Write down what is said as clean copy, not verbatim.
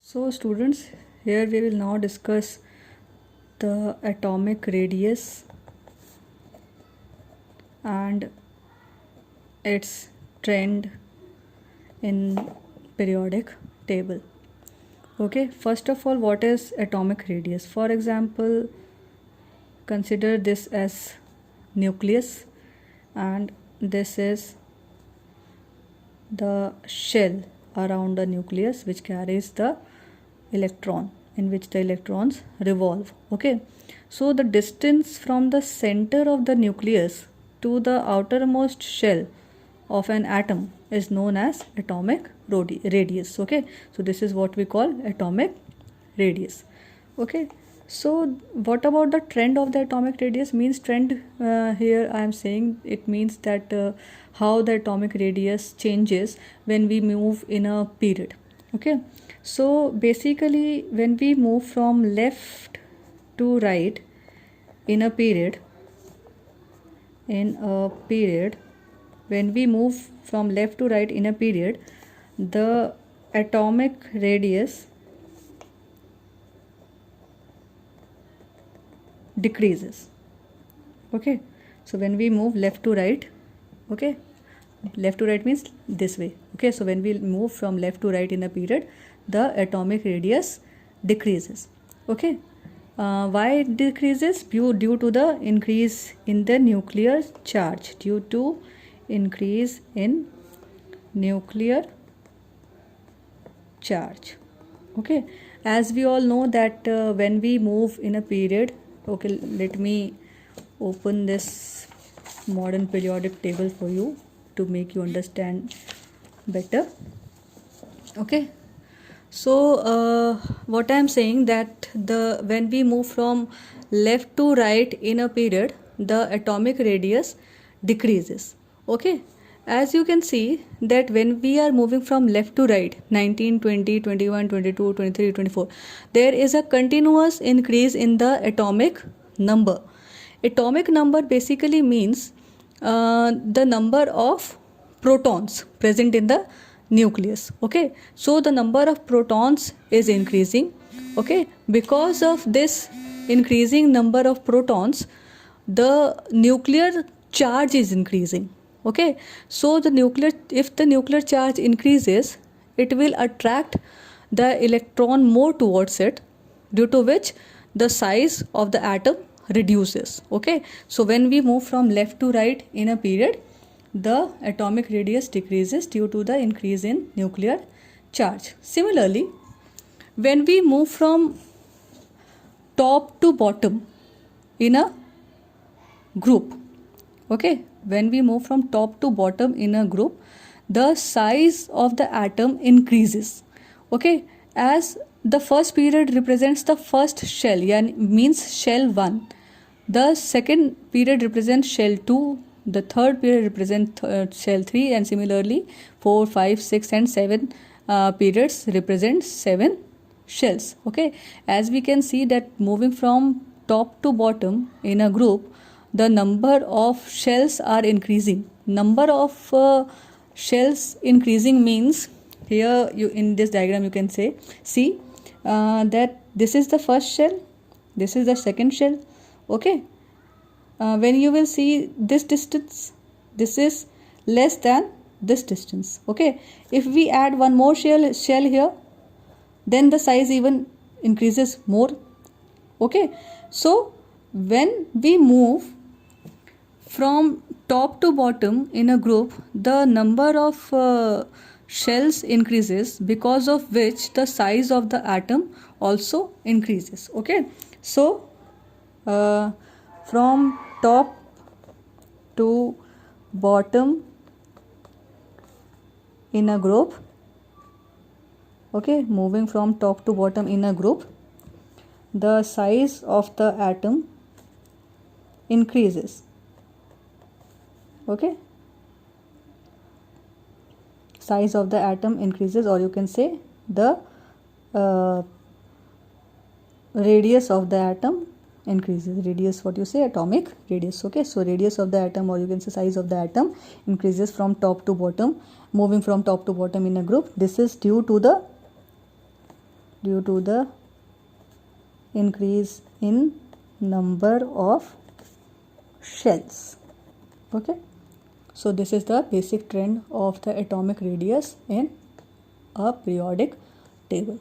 So students, here we will now discuss the atomic radius and its trend in periodic table. Okay, first of all, what is atomic radius? For example, consider this as nucleus and this is the shell around the nucleus which carries the electron, in which the electrons revolve. Okay, so the distance from the center of the nucleus to the outermost shell of an atom is known as atomic radius. Okay, so this is what we call atomic radius. Okay, so what about the trend of the atomic radius? Means trend, here I am saying it means that how the atomic radius changes when we move in a period. Okay, so basically when we move from left to right in a period, when we move from left to right in a period, the atomic radius decreases. Okay, so when we move left to right, okay, left to right means this way. Okay, so when we move from left to right in a period, the atomic radius decreases. Okay, why it decreases? Due to the increase in the nuclear charge. Due to increase in nuclear charge. Okay, as we all know that when we move in a period, okay, let me open this modern periodic table for you to make you understand better. Okay, so what I am saying that when we move from left to right in a period, the atomic radius decreases. Okay, as you can see that when we are moving from left to right, 19, 20, 21, 22, 23, 24, there is a continuous increase in the atomic number. Atomic number basically means the number of protons present in the nucleus. Okay, so the number of protons is increasing. Okay, because of this increasing number of protons, the nuclear charge is increasing. Okay, so if the nuclear charge increases, it will attract the electron more towards it, due to which the size of the atom reduces. Okay, so when we move from left to right in a period, the atomic radius decreases due to the increase in nuclear charge. Similarly, when we move from top to bottom in a group, okay, when we move from top to bottom in a group, the size of the atom increases. Okay, as the first period represents the first shell, means shell 1, the second period represents shell 2, the third period represents shell 3, and similarly 4, 5, 6 and 7 periods represent 7 shells. Okay, as we can see that moving from top to bottom in a group, the number of shells are increasing. Number of shells increasing means, here you in this diagram you can see that this is the first shell, this is the second shell. Okay, when you will see this distance, this is less than this distance. Okay, if we add one more shell here, then the size even increases more. Okay, so when we move from top to bottom in a group, the number of shells increases, because of which the size of the atom also increases. Okay, so from top to bottom in a group, okay, moving from top to bottom in a group, the size of the atom increases. Okay, size of the atom increases, or you can say the radius of the atom increases. Radius, what you say, atomic radius. Okay, so radius of the atom, or you can say size of the atom, increases from top to bottom, moving from top to bottom in a group. This is due to the due to the increase in number of shells. Okay, so this is the basic trend of the atomic radius in a periodic table.